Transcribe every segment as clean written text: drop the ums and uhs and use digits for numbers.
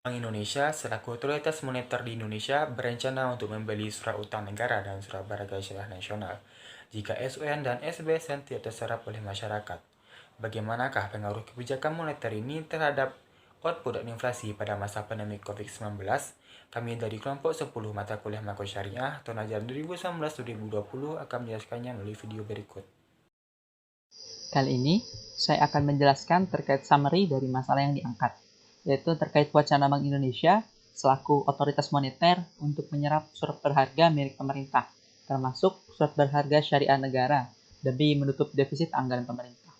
Bank Indonesia selaku otoritas moneter di Indonesia berencana untuk membeli surat utang negara dan surat berharga syariah nasional jika SUN dan SBSN tidak terserap oleh masyarakat. Bagaimanakah pengaruh kebijakan moneter ini terhadap output dan inflasi pada masa pandemi COVID-19? Kami dari kelompok 10 mata kuliah makro syariah tahun ajaran 2019-2020 akan menjelaskannya melalui video berikut. Kali ini, saya akan menjelaskan terkait summary dari masalah yang diangkat, yaitu terkait wacana Bank Indonesia selaku otoritas moneter untuk menyerap surat berharga milik pemerintah, termasuk surat berharga syariah negara, demi menutup defisit anggaran pemerintah.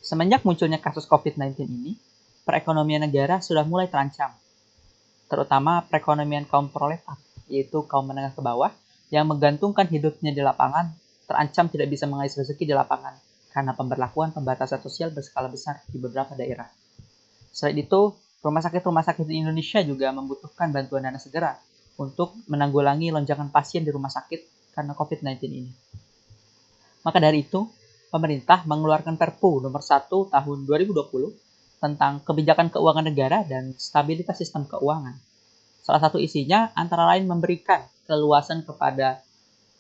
Semenjak munculnya kasus COVID-19 ini, perekonomian negara sudah mulai terancam, terutama perekonomian kaum proletar, yaitu kaum menengah ke bawah, yang menggantungkan hidupnya di lapangan, terancam tidak bisa mengais rezeki di lapangan karena pemberlakuan pembatasan sosial berskala besar di beberapa daerah. Selain itu, rumah sakit di Indonesia juga membutuhkan bantuan dana segera untuk menanggulangi lonjakan pasien di rumah sakit karena COVID-19 ini. Maka dari itu, pemerintah mengeluarkan Perpu nomor 1 tahun 2020 tentang kebijakan keuangan negara dan stabilitas sistem keuangan. Salah satu isinya antara lain memberikan keluasan kepada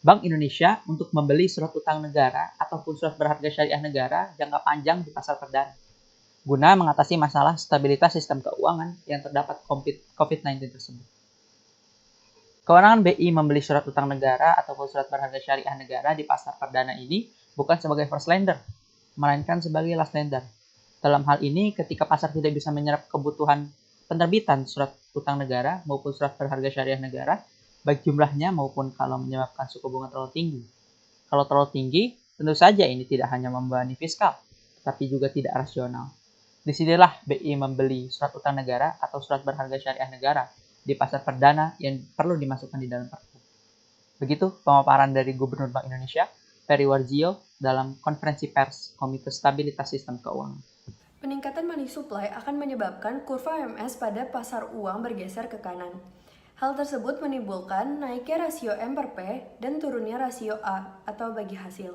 Bank Indonesia untuk membeli surat utang negara ataupun surat berharga syariah negara jangka panjang di pasar perdana, guna mengatasi masalah stabilitas sistem keuangan yang terdapat COVID-19 tersebut. Kewenangan BI membeli surat utang negara ataupun surat berharga syariah negara di pasar perdana ini bukan sebagai first lender, melainkan sebagai last lender. Dalam hal ini, ketika pasar tidak bisa menyerap kebutuhan penerbitan surat utang negara maupun surat berharga syariah negara, baik jumlahnya maupun kalau menyebabkan suku bunga terlalu tinggi. Kalau terlalu tinggi, tentu saja ini tidak hanya membebani fiskal, tapi juga tidak rasional. Disinilah BI membeli surat utang negara atau surat berharga syariah negara di pasar perdana yang perlu dimasukkan di dalam Perpu. Begitu pemaparan dari Gubernur Bank Indonesia, Peri Warjio, dalam konferensi pers Komite Stabilitas Sistem Keuangan. Peningkatan money supply akan menyebabkan kurva MS pada pasar uang bergeser ke kanan. Hal tersebut menimbulkan naiknya rasio M per P dan turunnya rasio A atau bagi hasil.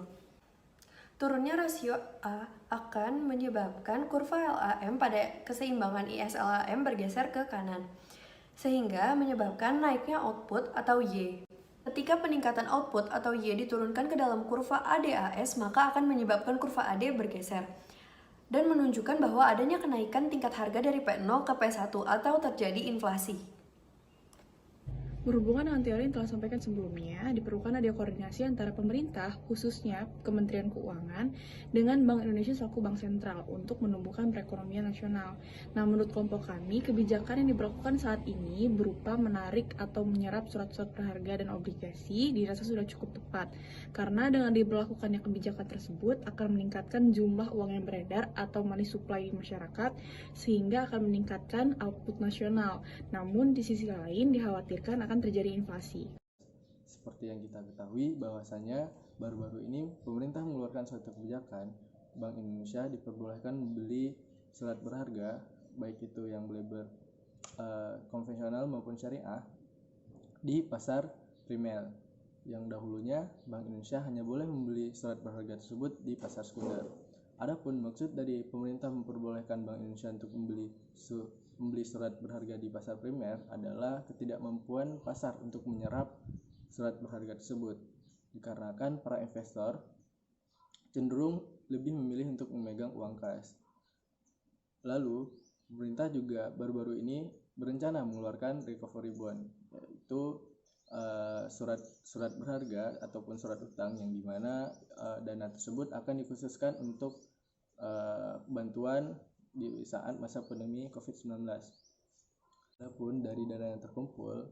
Turunnya rasio A akan menyebabkan kurva LAM pada keseimbangan ISLAM bergeser ke kanan, sehingga menyebabkan naiknya output atau Y. Ketika peningkatan output atau Y diturunkan ke dalam kurva ADAS, maka akan menyebabkan kurva AD bergeser dan menunjukkan bahwa adanya kenaikan tingkat harga dari P0 ke P1 atau terjadi inflasi. Berhubungan dengan teori yang telah sampaikan sebelumnya, diperlukan ada koordinasi antara pemerintah, khususnya Kementerian Keuangan, dengan Bank Indonesia selaku bank sentral untuk menumbuhkan perekonomian nasional. Nah, menurut kelompok kami, kebijakan yang diberlakukan saat ini berupa menarik atau menyerap surat-surat berharga dan obligasi dirasa sudah cukup tepat, karena dengan diberlakukannya kebijakan tersebut akan meningkatkan jumlah uang yang beredar atau money supply di masyarakat, sehingga akan meningkatkan output nasional. Namun, di sisi lain dikhawatirkan akan terjadi inflasi. Seperti yang kita ketahui bahwasanya baru-baru ini pemerintah mengeluarkan suatu kebijakan, Bank Indonesia diperbolehkan membeli surat berharga, baik itu yang berlabel konvensional maupun syariah, di pasar primer. Yang dahulunya Bank Indonesia hanya boleh membeli surat berharga tersebut di pasar sekunder. Adapun maksud dari pemerintah memperbolehkan Bank Indonesia untuk membeli surat berharga di pasar primer adalah ketidakmampuan pasar untuk menyerap surat berharga tersebut, dikarenakan para investor cenderung lebih memilih untuk memegang uang kas. Lalu, pemerintah juga baru-baru ini berencana mengeluarkan recovery bond, yaitu surat berharga ataupun surat utang yang dimana dana tersebut akan dikhususkan untuk bantuan di saat masa pandemi COVID-19. Adapun dari dana yang terkumpul,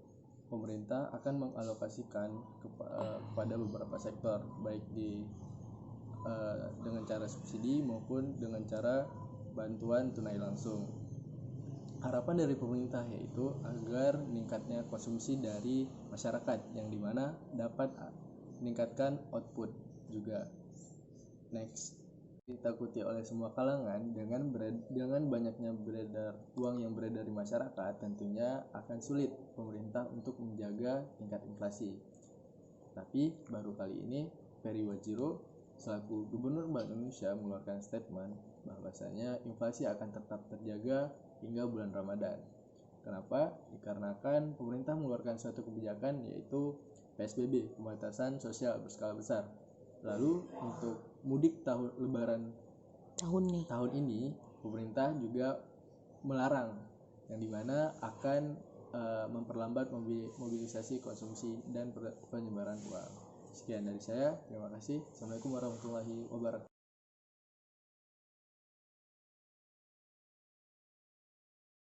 pemerintah akan mengalokasikan kepada beberapa sektor, baik dengan cara subsidi maupun dengan cara bantuan tunai langsung. Harapan dari pemerintah yaitu agar meningkatnya konsumsi dari masyarakat, yang dimana dapat meningkatkan output juga. Next, ditakuti oleh semua kalangan dengan banyaknya uang yang beredar di masyarakat, tentunya akan sulit pemerintah untuk menjaga tingkat inflasi. Tapi baru kali ini Peri Warjio selaku Gubernur Bank Indonesia mengeluarkan statement bahwasanya inflasi akan tetap terjaga hingga bulan Ramadan. Kenapa? Dikarenakan pemerintah mengeluarkan suatu kebijakan yaitu PSBB, pembatasan sosial berskala besar. Lalu untuk mudik lebaran tahun ini pemerintah juga melarang, yang dimana akan memperlambat mobilisasi konsumsi dan penyebaran uang. Sekian dari saya, terima kasih. Assalamualaikum warahmatullahi wabarakatuh.